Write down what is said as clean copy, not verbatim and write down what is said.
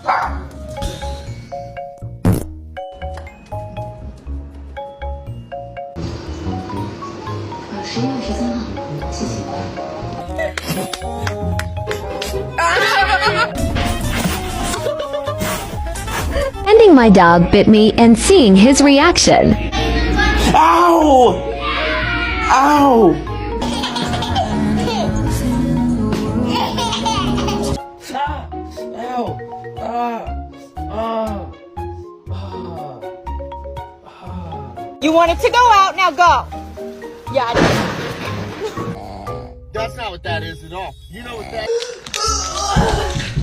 11月13号，谢谢。 Pretending my dog bit me and seeing his reaction. Ow! Ow! Ah! Ow! You wanted to go out, now go. Yeah. That's not what that is at all. You know what that is?